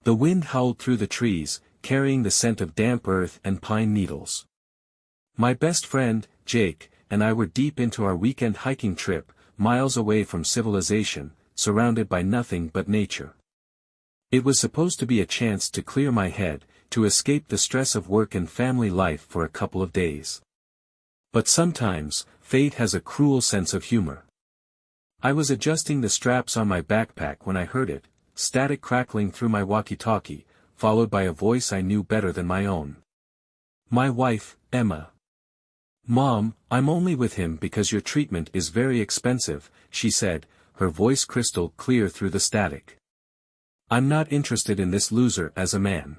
The wind howled through the trees, carrying the scent of damp earth and pine needles. My best friend, Jake, and I were deep into our weekend hiking trip, miles away from civilization, surrounded by nothing but nature. It was supposed to be a chance to clear my head, to escape the stress of work and family life for a couple of days. But sometimes, fate has a cruel sense of humor. I was adjusting the straps on my backpack when I heard it, static crackling through my walkie-talkie, followed by a voice I knew better than my own. My wife, Emma. "Mom, I'm only with him because your treatment is very expensive," she said, her voice crystal clear through the static. "I'm not interested in this loser as a man.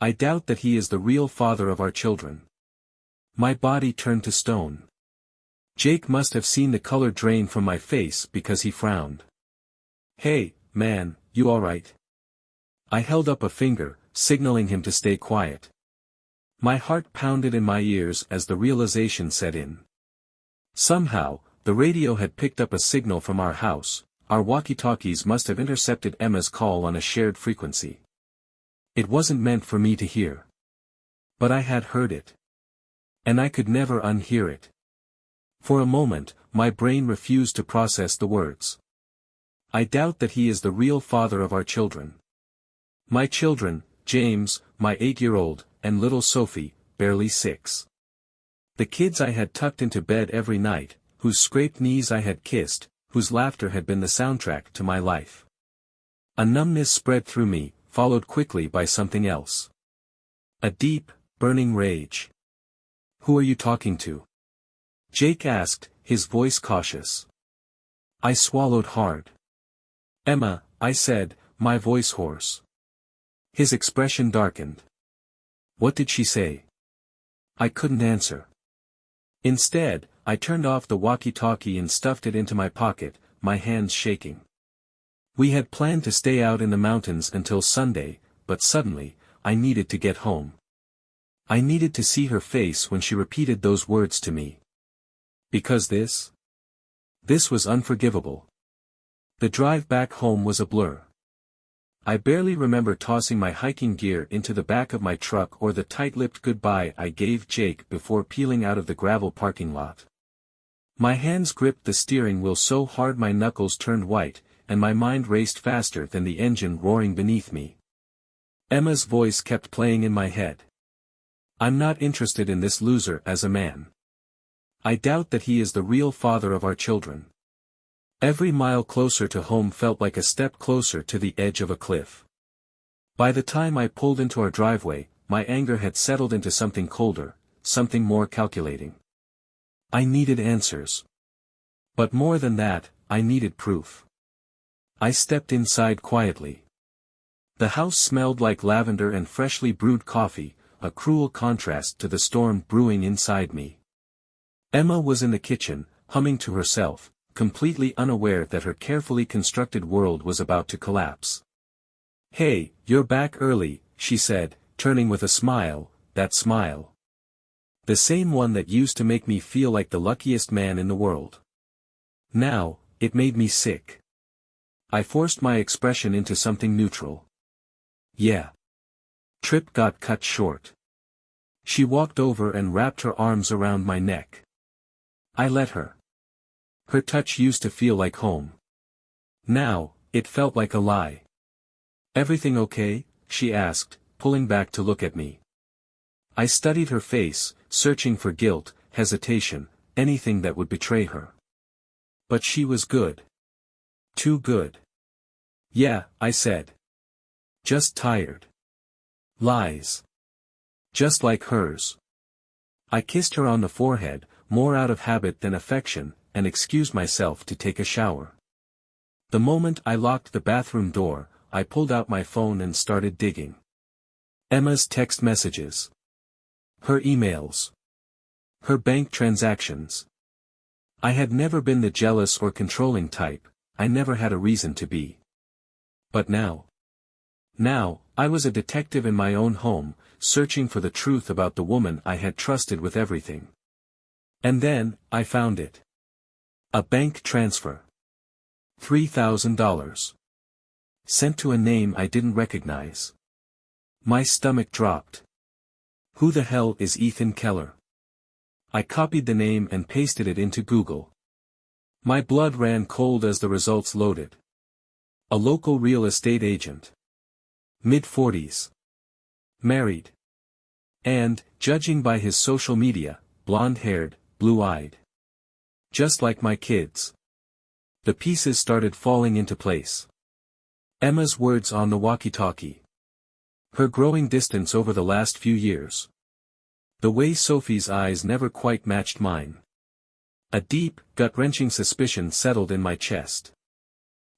I doubt that he is the real father of our children." My body turned to stone. Jake must have seen the color drain from my face because he frowned. "Hey, man, you alright?" I held up a finger, signaling him to stay quiet. My heart pounded in my ears as the realization set in. Somehow, the radio had picked up a signal from our house. Our walkie-talkies must have intercepted Emma's call on a shared frequency. It wasn't meant for me to hear. But I had heard it. And I could never unhear it. For a moment, my brain refused to process the words. "I doubt that he is the real father of our children. My children, James, my 8-year-old, and little Sophie, barely 6. The kids I had tucked into bed every night, whose scraped knees I had kissed, whose laughter had been the soundtrack to my life." A numbness spread through me, followed quickly by something else. A deep, burning rage. "Who are you talking to?" Jake asked, his voice cautious. I swallowed hard. "Emma," I said, my voice hoarse. His expression darkened. "What did she say?" I couldn't answer. Instead, I turned off the walkie-talkie and stuffed it into my pocket, my hands shaking. We had planned to stay out in the mountains until Sunday, but suddenly, I needed to get home. I needed to see her face when she repeated those words to me. Because this was unforgivable. The drive back home was a blur. I barely remember tossing my hiking gear into the back of my truck or the tight-lipped goodbye I gave Jake before peeling out of the gravel parking lot. My hands gripped the steering wheel so hard my knuckles turned white, and my mind raced faster than the engine roaring beneath me. Emma's voice kept playing in my head. "I'm not interested in this loser as a man. I doubt that he is the real father of our children." Every mile closer to home felt like a step closer to the edge of a cliff. By the time I pulled into our driveway, my anger had settled into something colder, something more calculating. I needed answers. But more than that, I needed proof. I stepped inside quietly. The house smelled like lavender and freshly brewed coffee, a cruel contrast to the storm brewing inside me. Emma was in the kitchen, humming to herself, completely unaware that her carefully constructed world was about to collapse. "Hey, you're back early," she said, turning with a smile, that smile. The same one that used to make me feel like the luckiest man in the world. Now, it made me sick. I forced my expression into something neutral. "Yeah." Trip got cut short. She walked over and wrapped her arms around my neck. I let her. Her touch used to feel like home. Now, it felt like a lie. "Everything okay?" she asked, pulling back to look at me. I studied her face, searching for guilt, hesitation, anything that would betray her. But she was good. Too good. "Yeah," I said. "Just tired." Lies. Just like hers. I kissed her on the forehead, more out of habit than affection, and excused myself to take a shower. The moment I locked the bathroom door, I pulled out my phone and started digging. Emma's text messages. Her emails. Her bank transactions. I had never been the jealous or controlling type, I never had a reason to be. But now, I was a detective in my own home, searching for the truth about the woman I had trusted with everything. And then, I found it. A bank transfer. $3,000. Sent to a name I didn't recognize. My stomach dropped. Who the hell is Ethan Keller? I copied the name and pasted it into Google. My blood ran cold as the results loaded. A local real estate agent. Mid-40s. Married. And, judging by his social media, blonde-haired, blue-eyed. Just like my kids. The pieces started falling into place. Emma's words on the walkie-talkie. Her growing distance over the last few years. The way Sophie's eyes never quite matched mine. A deep, gut-wrenching suspicion settled in my chest.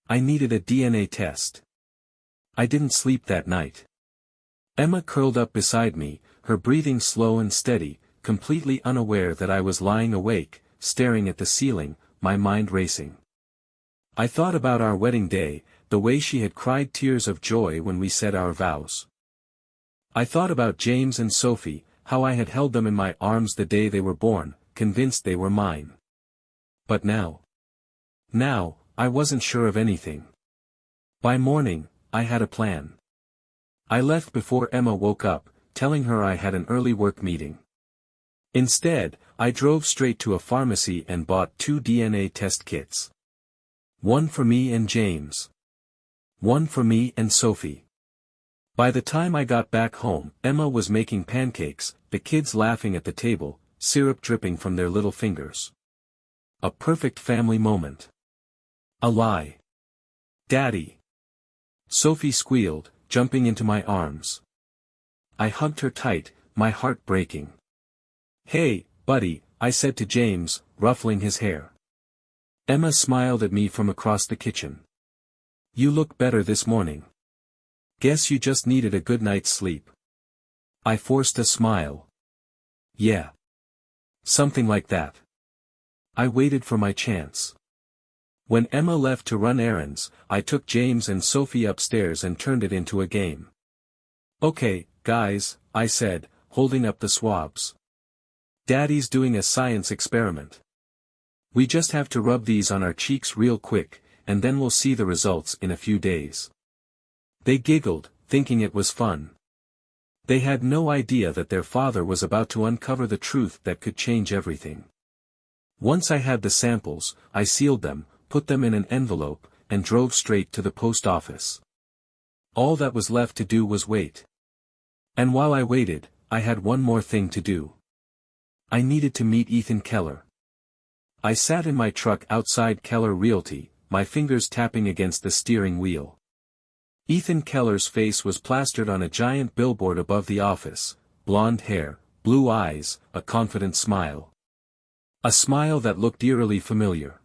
I needed a DNA test. I didn't sleep that night. Emma curled up beside me, her breathing slow and steady, completely unaware that I was lying awake, staring at the ceiling, my mind racing. I thought about our wedding day, the way she had cried tears of joy when we said our vows. I thought about James and Sophie, how I had held them in my arms the day they were born, convinced they were mine. But now, I wasn't sure of anything. By morning, I had a plan. I left before Emma woke up, telling her I had an early work meeting. Instead, I drove straight to a pharmacy and bought 2 DNA test kits. One for me and James. One for me and Sophie. By the time I got back home, Emma was making pancakes, the kids laughing at the table, syrup dripping from their little fingers. A perfect family moment. A lie. Daddy. Sophie squealed, jumping into my arms. I hugged her tight, my heart breaking. Hey, buddy, I said to James, ruffling his hair. Emma smiled at me from across the kitchen. You look better this morning. Guess you just needed a good night's sleep. I forced a smile. Yeah. Something like that. I waited for my chance. When Emma left to run errands, I took James and Sophie upstairs and turned it into a game. Okay, guys, I said, holding up the swabs. Daddy's doing a science experiment. We just have to rub these on our cheeks real quick, and then we'll see the results in a few days. They giggled, thinking it was fun. They had no idea that their father was about to uncover the truth that could change everything. Once I had the samples, I sealed them, put them in an envelope, and drove straight to the post office. All that was left to do was wait. And while I waited, I had one more thing to do. I needed to meet Ethan Keller. I sat in my truck outside Keller Realty, my fingers tapping against the steering wheel. Ethan Keller's face was plastered on a giant billboard above the office, blonde hair, blue eyes, a confident smile. A smile that looked eerily familiar.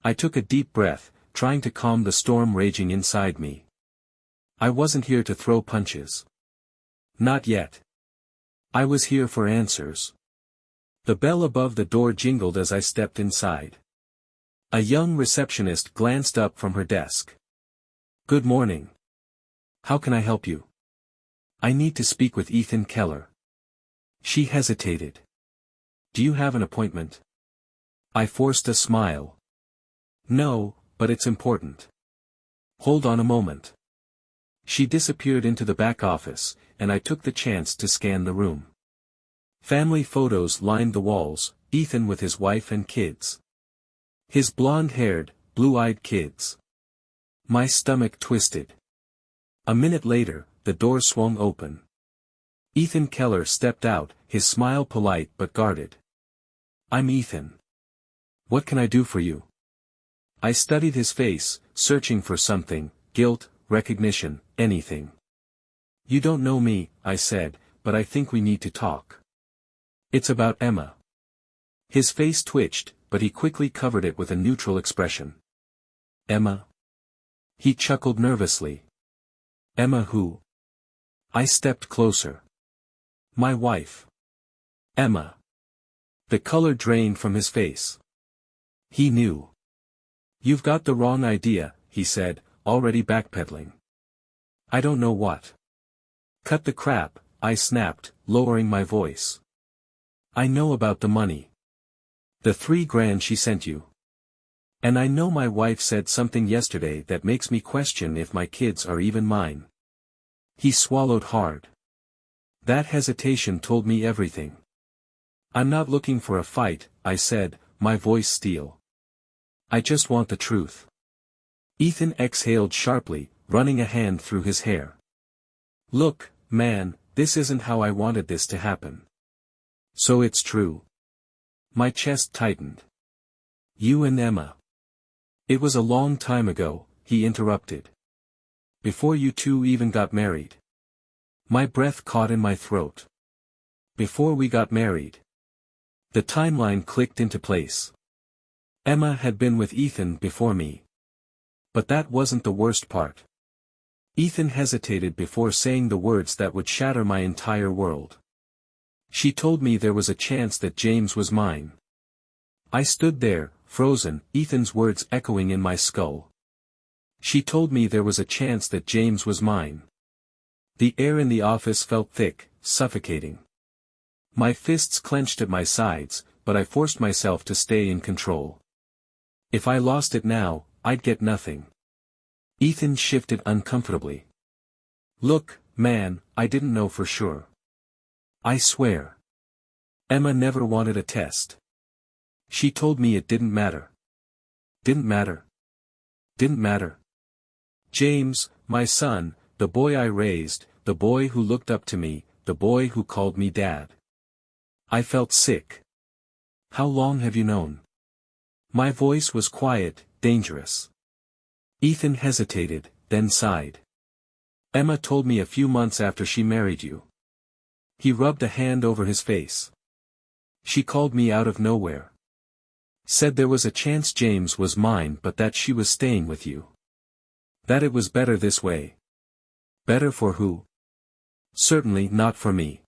I took a deep breath, trying to calm the storm raging inside me. I wasn't here to throw punches. Not yet. I was here for answers. The bell above the door jingled as I stepped inside. A young receptionist glanced up from her desk. Good morning. How can I help you? I need to speak with Ethan Keller. She hesitated. Do you have an appointment? I forced a smile. No, but it's important. Hold on a moment. She disappeared into the back office, and I took the chance to scan the room. Family photos lined the walls, Ethan with his wife and kids. His blonde-haired, blue-eyed kids. My stomach twisted. A minute later, the door swung open. Ethan Keller stepped out, his smile polite but guarded. I'm Ethan. What can I do for you? I studied his face, searching for something, guilt, recognition, anything. You don't know me, I said, but I think we need to talk. It's about Emma. His face twitched, but he quickly covered it with a neutral expression. Emma? He chuckled nervously. Emma who? I stepped closer. My wife. Emma. The color drained from his face. He knew. You've got the wrong idea, he said, already backpedaling. I don't know what. Cut the crap, I snapped, lowering my voice. I know about the money. The $3,000 she sent you. And I know my wife said something yesterday that makes me question if my kids are even mine. He swallowed hard. That hesitation told me everything. I'm not looking for a fight, I said, my voice steel. I just want the truth. Ethan exhaled sharply, running a hand through his hair. Look, man, this isn't how I wanted this to happen. So it's true. My chest tightened. You and Emma. It was a long time ago, he interrupted. Before you two even got married. My breath caught in my throat. Before we got married. The timeline clicked into place. Emma had been with Ethan before me. But that wasn't the worst part. Ethan hesitated before saying the words that would shatter my entire world. She told me there was a chance that James was mine. I stood there, frozen, Ethan's words echoing in my skull. She told me there was a chance that James was mine. The air in the office felt thick, suffocating. My fists clenched at my sides, but I forced myself to stay in control. If I lost it now, I'd get nothing. Ethan shifted uncomfortably. Look, man, I didn't know for sure. I swear. Emma never wanted a test. She told me it didn't matter. Didn't matter. Didn't matter. James, my son, the boy I raised, the boy who looked up to me, the boy who called me dad. I felt sick. How long have you known? My voice was quiet, dangerous. Ethan hesitated, then sighed. Emma told me a few months after she married you. He rubbed a hand over his face. She called me out of nowhere. Said there was a chance James was mine but that she was staying with you. That it was better this way. Better for who? Certainly not for me.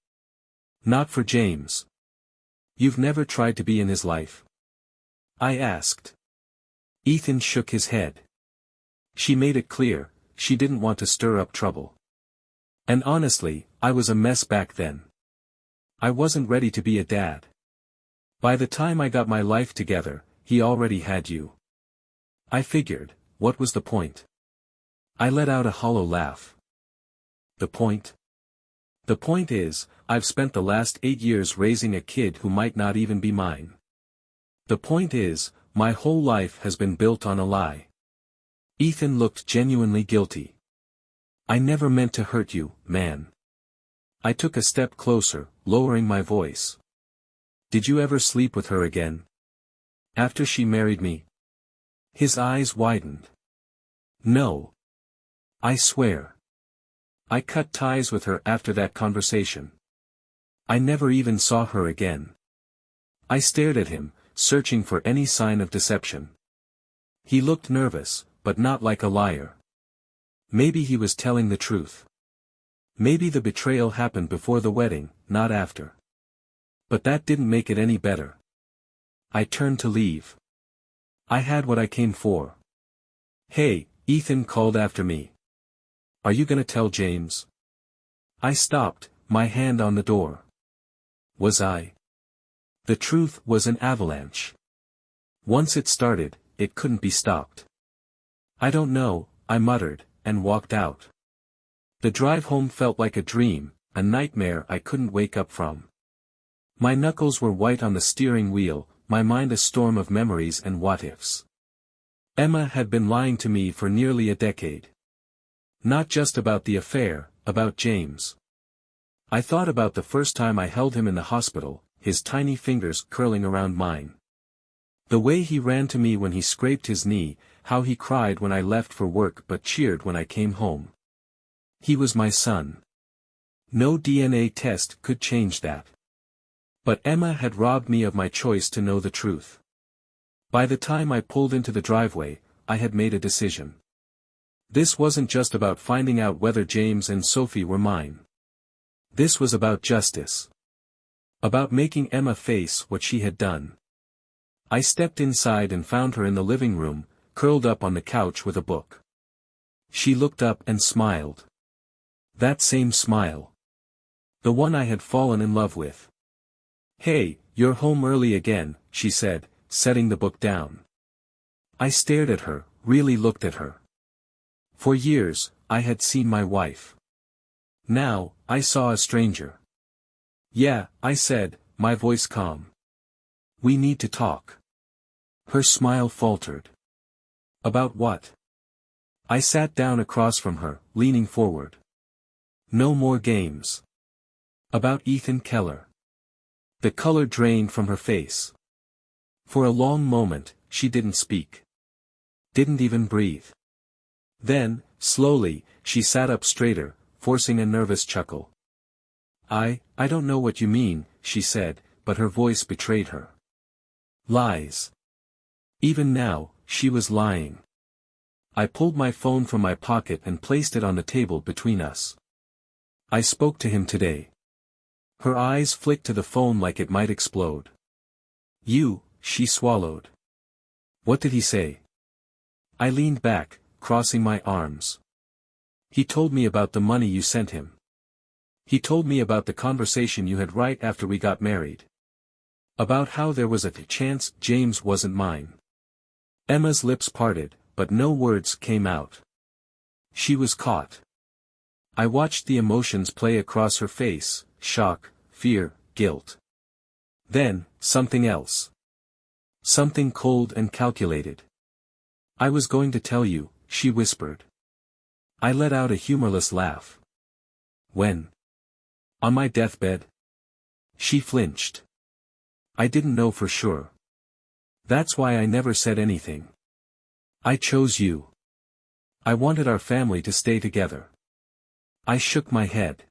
Not for James. You've never tried to be in his life? I asked. Ethan shook his head. She made it clear, she didn't want to stir up trouble. And honestly, I was a mess back then. I wasn't ready to be a dad. By the time I got my life together, he already had you. I figured, what was the point? I let out a hollow laugh. The point? The point is, I've spent the last 8 years raising a kid who might not even be mine. The point is, my whole life has been built on a lie. Ethan looked genuinely guilty. I never meant to hurt you, man. I took a step closer, lowering my voice. Did you ever sleep with her again? After she married me? His eyes widened. No. I swear. I cut ties with her after that conversation. I never even saw her again. I stared at him, searching for any sign of deception. He looked nervous, but not like a liar. Maybe he was telling the truth. Maybe the betrayal happened before the wedding, not after. But that didn't make it any better. I turned to leave. I had what I came for. Hey, Ethan called after me. Are you gonna tell James? I stopped, my hand on the door. Was I? The truth was an avalanche. Once it started, it couldn't be stopped. I don't know, I muttered, and walked out. The drive home felt like a dream, a nightmare I couldn't wake up from. My knuckles were white on the steering wheel, my mind a storm of memories and what-ifs. Emma had been lying to me for nearly a decade. Not just about the affair, about James. I thought about the first time I held him in the hospital, his tiny fingers curling around mine. The way he ran to me when he scraped his knee, how he cried when I left for work but cheered when I came home. He was my son. No DNA test could change that. But Emma had robbed me of my choice to know the truth. By the time I pulled into the driveway, I had made a decision. This wasn't just about finding out whether James and Sophie were mine. This was about justice. About making Emma face what she had done. I stepped inside and found her in the living room, curled up on the couch with a book. She looked up and smiled. That same smile. The one I had fallen in love with. Hey, you're home early again, she said, setting the book down. I stared at her, really looked at her. For years, I had seen my wife. Now, I saw a stranger. Yeah, I said, my voice calm. We need to talk. Her smile faltered. About what? I sat down across from her, leaning forward. No more games. About Ethan Keller. The color drained from her face. For a long moment, she didn't speak. Didn't even breathe. Then, slowly, she sat up straighter, forcing a nervous chuckle. I don't know what you mean, she said, but her voice betrayed her. Lies. Even now, she was lying. I pulled my phone from my pocket and placed it on the table between us. I spoke to him today. Her eyes flicked to the phone like it might explode. You, she swallowed. What did he say? I leaned back, crossing my arms. He told me about the money you sent him. He told me about the conversation you had right after we got married. About how there was a chance James wasn't mine. Emma's lips parted, but no words came out. She was caught. I watched the emotions play across her face, shock, fear, guilt. Then, something else. Something cold and calculated. I was going to tell you, she whispered. I let out a humorless laugh. When? On my deathbed? She flinched. I didn't know for sure. That's why I never said anything. I chose you. I wanted our family to stay together. I shook my head.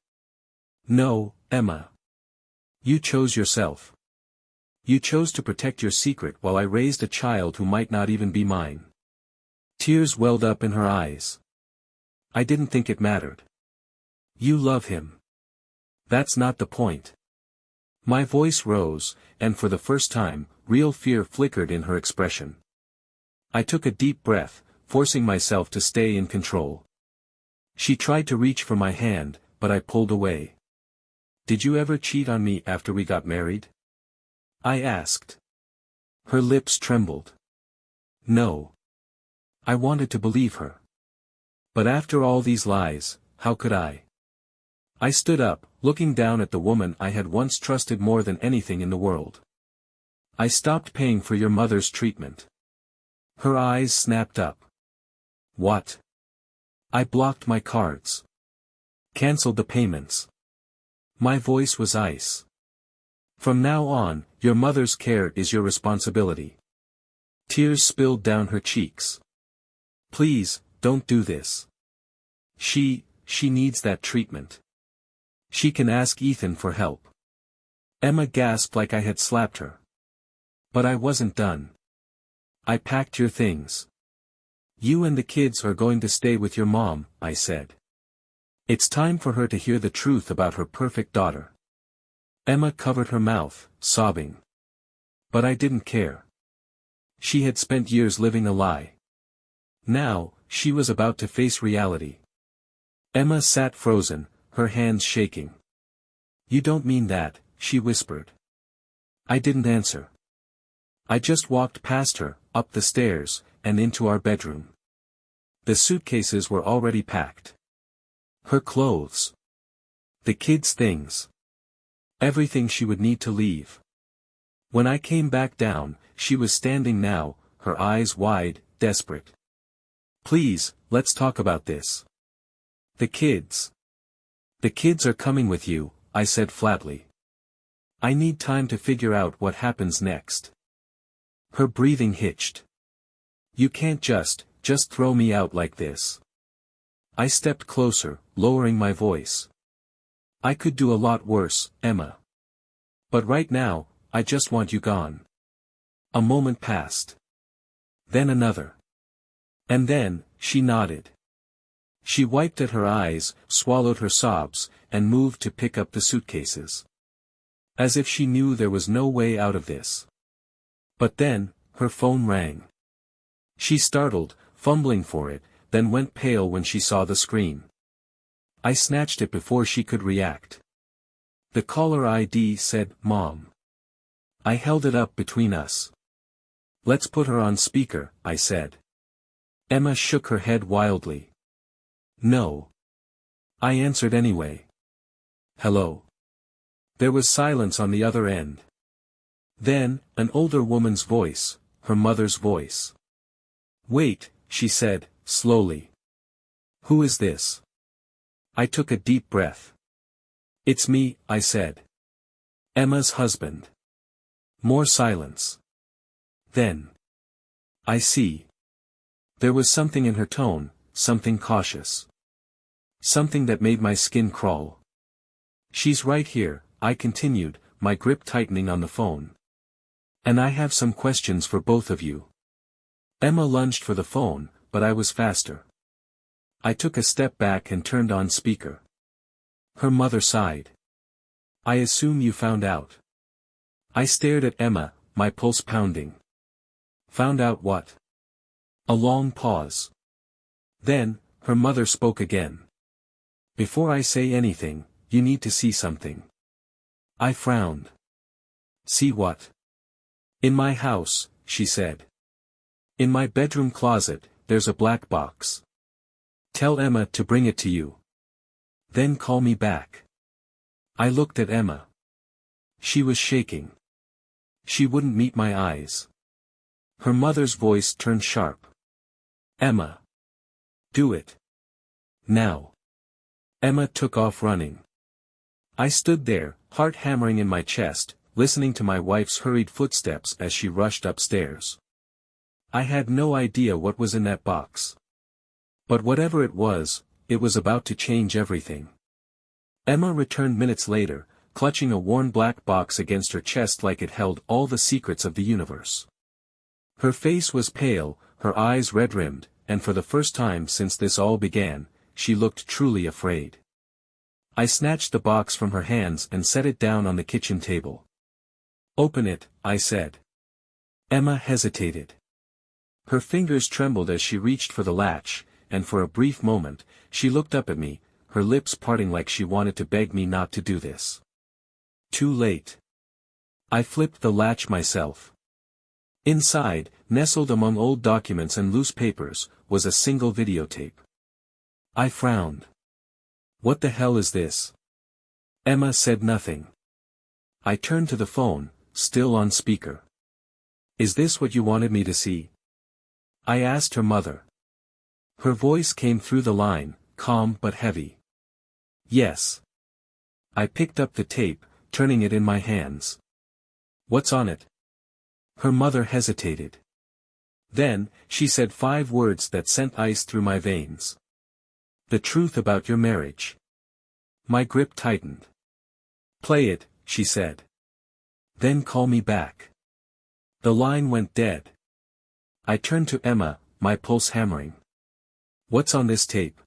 No, Emma. You chose yourself. You chose to protect your secret while I raised a child who might not even be mine. Tears welled up in her eyes. I didn't think it mattered. You love him. That's not the point. My voice rose, and for the first time, real fear flickered in her expression. I took a deep breath, forcing myself to stay in control. She tried to reach for my hand, but I pulled away. Did you ever cheat on me after we got married? I asked. Her lips trembled. No. I wanted to believe her. But after all these lies, how could I? I stood up, looking down at the woman I had once trusted more than anything in the world. I stopped paying for your mother's treatment. Her eyes snapped up. What? I blocked my cards. Cancelled the payments. My voice was ice. From now on, your mother's care is your responsibility. Tears spilled down her cheeks. Please, don't do this. She needs that treatment. She can ask Ethan for help. Emma gasped like I had slapped her. But I wasn't done. I packed your things. You and the kids are going to stay with your mom, I said. It's time for her to hear the truth about her perfect daughter. Emma covered her mouth, sobbing. But I didn't care. She had spent years living a lie. Now, she was about to face reality. Emma sat frozen, her hands shaking. You don't mean that, she whispered. I didn't answer. I just walked past her, up the stairs, and into our bedroom. The suitcases were already packed. Her clothes. The kids' things. Everything she would need to leave. When I came back down, she was standing now, her eyes wide, desperate. Please, let's talk about this. The kids. The kids are coming with you, I said flatly. I need time to figure out what happens next. Her breathing hitched. You can't just throw me out like this. I stepped closer, lowering my voice. I could do a lot worse, Emma. But right now, I just want you gone. A moment passed. Then another. And then, she nodded. She wiped at her eyes, swallowed her sobs, and moved to pick up the suitcases. As if she knew there was no way out of this. But then, her phone rang. She startled, fumbling for it, then went pale when she saw the screen. I snatched it before she could react. The caller ID said, Mom. I held it up between us. Let's put her on speaker, I said. Emma shook her head wildly. No. I answered anyway. Hello. There was silence on the other end. Then, an older woman's voice, her mother's voice. Wait, she said, slowly. Who is this? I took a deep breath. It's me, I said. Emma's husband. More silence. Then. I see. There was something in her tone, something cautious. Something that made my skin crawl. She's right here, I continued, my grip tightening on the phone. And I have some questions for both of you. Emma lunged for the phone, but I was faster. I took a step back and turned on speaker. Her mother sighed. I assume you found out. I stared at Emma, my pulse pounding. Found out what? A long pause. Then, her mother spoke again. Before I say anything, you need to see something. I frowned. See what? In my house, she said. In my bedroom closet, there's a black box. Tell Emma to bring it to you. Then call me back. I looked at Emma. She was shaking. She wouldn't meet my eyes. Her mother's voice turned sharp. Emma. Do it. Now. Emma took off running. I stood there, heart hammering in my chest, listening to my wife's hurried footsteps as she rushed upstairs. I had no idea what was in that box. But whatever it was about to change everything. Emma returned minutes later, clutching a worn black box against her chest like it held all the secrets of the universe. Her face was pale, her eyes red-rimmed, and for the first time since this all began, she looked truly afraid. I snatched the box from her hands and set it down on the kitchen table. Open it, I said. Emma hesitated. Her fingers trembled as she reached for the latch, and for a brief moment, she looked up at me, her lips parting like she wanted to beg me not to do this. Too late. I flipped the latch myself. Inside, nestled among old documents and loose papers, was a single videotape. I frowned. What the hell is this? Emma said nothing. I turned to the phone, still on speaker. Is this what you wanted me to see? I asked her mother. Her voice came through the line, calm but heavy. Yes. I picked up the tape, turning it in my hands. What's on it? Her mother hesitated. Then, she said 5 words that sent ice through my veins. The truth about your marriage. My grip tightened. Play it, she said. Then call me back. The line went dead. I turned to Emma, my pulse hammering. What's on this tape?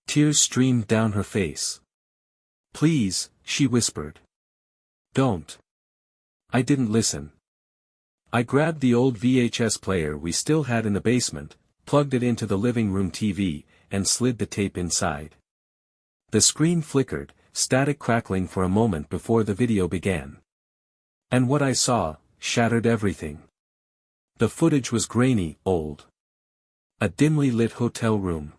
Tears streamed down her face. Please, she whispered. Don't. I didn't listen. I grabbed the old VHS player we still had in the basement, plugged it into the living room TV, and slid the tape inside. The screen flickered, static crackling for a moment before the video began. And what I saw, shattered everything. The footage was grainy, old. A dimly lit hotel room.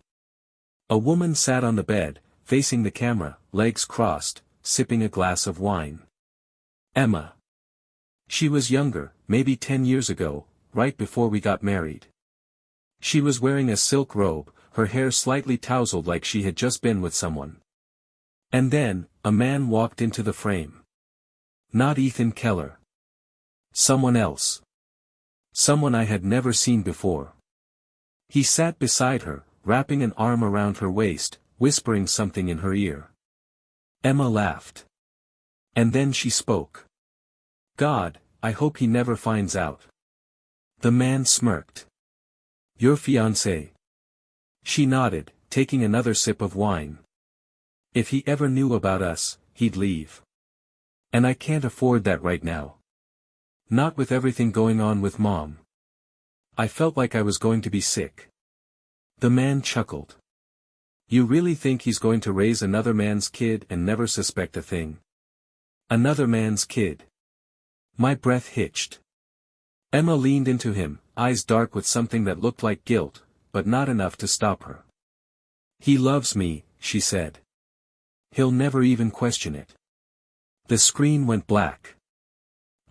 A woman sat on the bed, facing the camera, legs crossed, sipping a glass of wine. Emma. She was younger, maybe 10 years ago, right before we got married. She was wearing a silk robe, her hair slightly tousled like she had just been with someone. And then, a man walked into the frame. Not Ethan Keller. Someone else. Someone I had never seen before. He sat beside her, wrapping an arm around her waist, whispering something in her ear. Emma laughed. And then she spoke. God, I hope he never finds out. The man smirked. Your fiancé. She nodded, taking another sip of wine. If he ever knew about us, he'd leave. And I can't afford that right now. Not with everything going on with Mom. I felt like I was going to be sick. The man chuckled. You really think he's going to raise another man's kid and never suspect a thing? Another man's kid. My breath hitched. Emma leaned into him, eyes dark with something that looked like guilt, but not enough to stop her. "He loves me," she said. "He'll never even question it." The screen went black.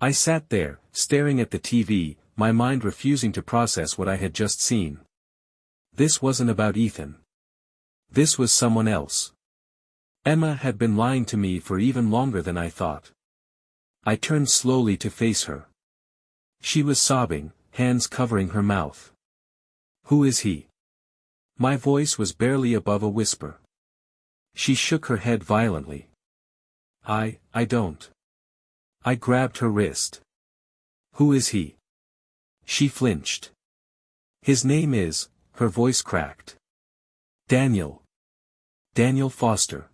I sat there, staring at the TV, my mind refusing to process what I had just seen. This wasn't about Ethan. This was someone else. Emma had been lying to me for even longer than I thought. I turned slowly to face her. She was sobbing, hands covering her mouth. "Who is he?" My voice was barely above a whisper. She shook her head violently. I don't." I grabbed her wrist. "Who is he?" She flinched. "His name is," her voice cracked. "Daniel. Daniel Foster."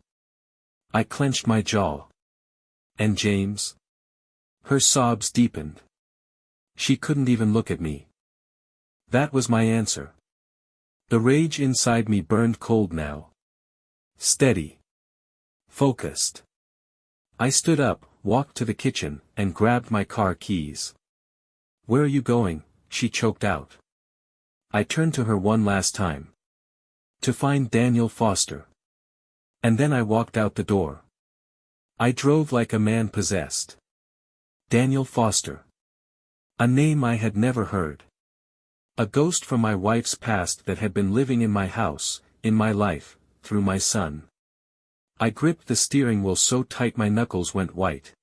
I clenched my jaw. "And James?" Her sobs deepened. She couldn't even look at me. That was my answer. The rage inside me burned cold now. Steady. Focused. I stood up, walked to the kitchen, and grabbed my car keys. "Where are you going?" she choked out. I turned to her one last time. "To find Daniel Foster." And then I walked out the door. I drove like a man possessed. Daniel Foster. A name I had never heard. A ghost from my wife's past that had been living in my house, in my life, through my son. I gripped the steering wheel so tight my knuckles went white.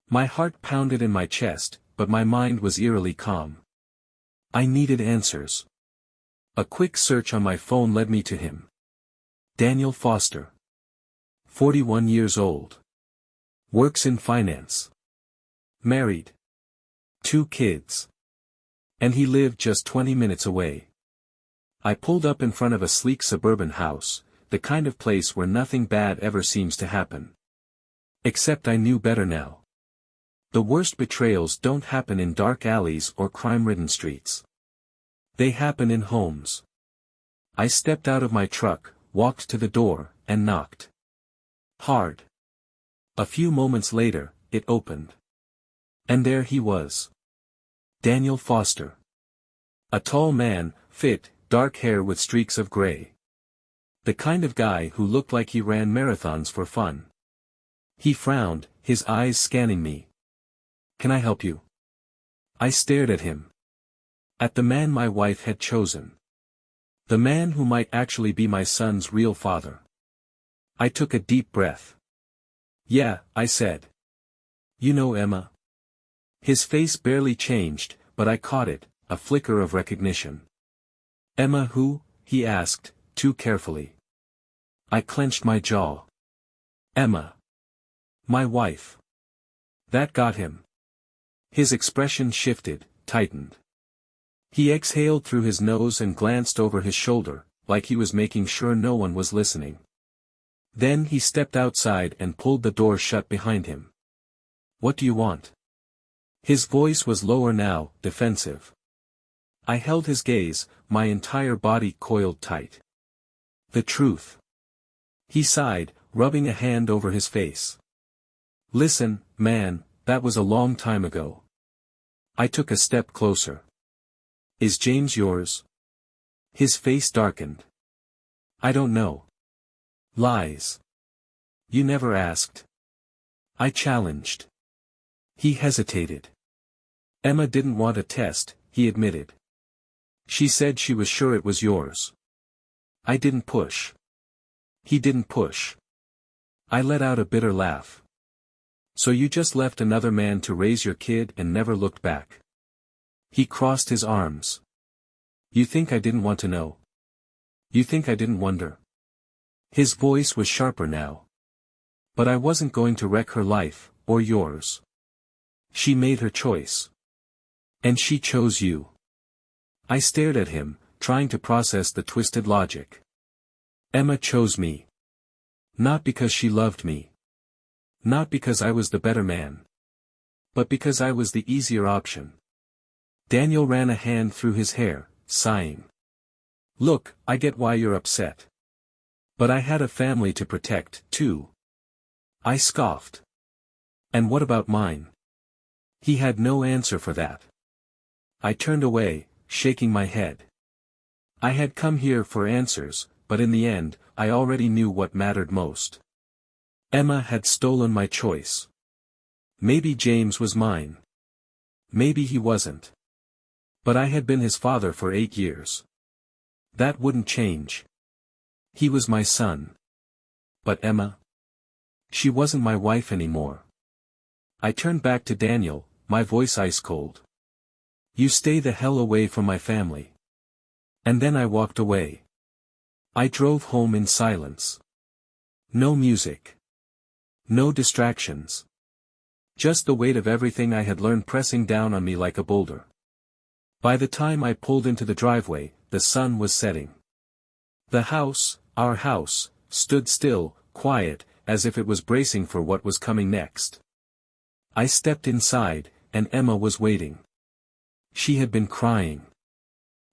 My heart pounded in my chest, but my mind was eerily calm. I needed answers. A quick search on my phone led me to him. Daniel Foster. 41 years old. Works in finance. Married. 2 kids. And he lived just 20 minutes away. I pulled up in front of a sleek suburban house, the kind of place where nothing bad ever seems to happen. Except I knew better now. The worst betrayals don't happen in dark alleys or crime-ridden streets. They happen in homes. I stepped out of my truck, walked to the door, and knocked. Hard. A few moments later, it opened. And there he was. Daniel Foster. A tall man, fit, dark hair with streaks of gray. The kind of guy who looked like he ran marathons for fun. He frowned, his eyes scanning me. "Can I help you?" I stared at him. At the man my wife had chosen. The man who might actually be my son's real father. I took a deep breath. "Yeah," I said. "You know Emma?" His face barely changed, but I caught it, a flicker of recognition. "Emma who?" he asked, too carefully. I clenched my jaw. "Emma. My wife." That got him. His expression shifted, tightened. He exhaled through his nose and glanced over his shoulder, like he was making sure no one was listening. Then he stepped outside and pulled the door shut behind him. "What do you want?" His voice was lower now, defensive. I held his gaze, my entire body coiled tight. "The truth." He sighed, rubbing a hand over his face. "Listen, man, that was a long time ago." I took a step closer. "Is James yours?" His face darkened. "I don't know." "Lies. You never asked." I challenged. He hesitated. "Emma didn't want a test," he admitted. "She said she was sure it was yours." I didn't push. He didn't push. I let out a bitter laugh. "So you just left another man to raise your kid and never looked back?" He crossed his arms. "You think I didn't want to know? You think I didn't wonder?" His voice was sharper now. "But I wasn't going to wreck her life, or yours. She made her choice. And she chose you." I stared at him, trying to process the twisted logic. "Emma chose me. Not because she loved me. Not because I was the better man. But because I was the easier option." Daniel ran a hand through his hair, sighing. "Look, I get why you're upset. But I had a family to protect, too." I scoffed. "And what about mine?" He had no answer for that. I turned away, shaking my head. I had come here for answers, but in the end, I already knew what mattered most. Emma had stolen my choice. Maybe James was mine. Maybe he wasn't. But I had been his father for 8 years. That wouldn't change. He was my son. But Emma? She wasn't my wife anymore. I turned back to Daniel, my voice ice cold. You stay the hell away from my family. And then I walked away. I drove home in silence. No music. No distractions. Just the weight of everything I had learned pressing down on me like a boulder. By the time I pulled into the driveway, the sun was setting. The house, our house, stood still, quiet, as if it was bracing for what was coming next. I stepped inside, and Emma was waiting. She had been crying.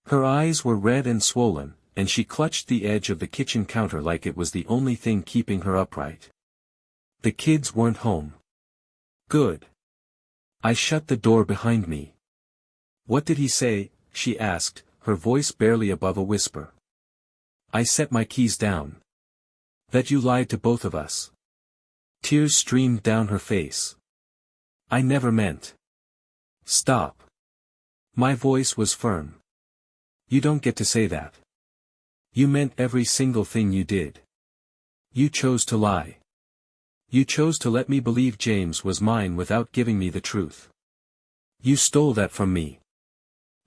Her eyes were red and swollen, and she clutched the edge of the kitchen counter like it was the only thing keeping her upright. The kids weren't home. Good. I shut the door behind me. What did he say? She asked, her voice barely above a whisper. I set my keys down. That you lied to both of us. Tears streamed down her face. I never meant. Stop. My voice was firm. You don't get to say that. You meant every single thing you did. You chose to lie. You chose to let me believe James was mine without giving me the truth. You stole that from me.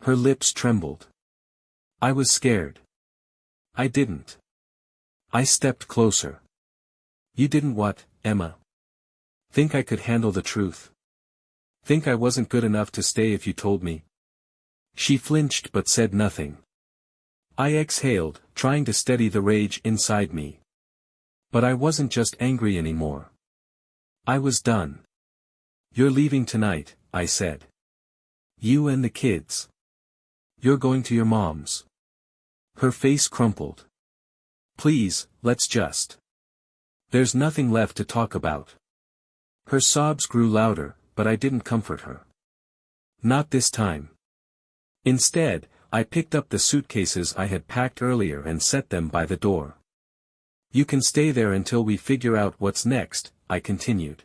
Her lips trembled. I was scared. I didn't. I stepped closer. You didn't what, Emma? Think I could handle the truth? Think I wasn't good enough to stay if you told me? She flinched but said nothing. I exhaled, trying to steady the rage inside me. But I wasn't just angry anymore. I was done. You're leaving tonight, I said. You and the kids. You're going to your mom's. Her face crumpled. Please, let's just. There's nothing left to talk about. Her sobs grew louder, but I didn't comfort her. Not this time. Instead, I picked up the suitcases I had packed earlier and set them by the door. You can stay there until we figure out what's next, I continued.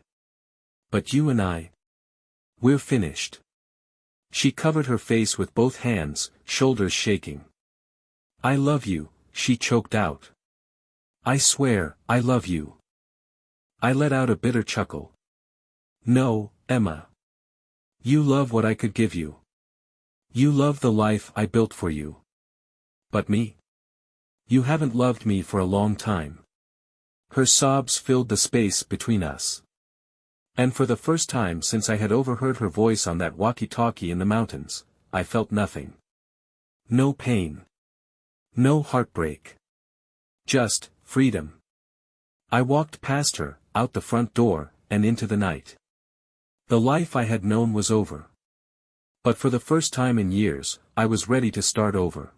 But you and I. We're finished. She covered her face with both hands, shoulders shaking. I love you, she choked out. I swear, I love you. I let out a bitter chuckle. No, Emma. You love what I could give you. You love the life I built for you. But me? You haven't loved me for a long time. Her sobs filled the space between us. And for the first time since I had overheard her voice on that walkie-talkie in the mountains, I felt nothing. No pain. No heartbreak. Just freedom. I walked past her, out the front door, and into the night. The life I had known was over. But for the first time in years, I was ready to start over.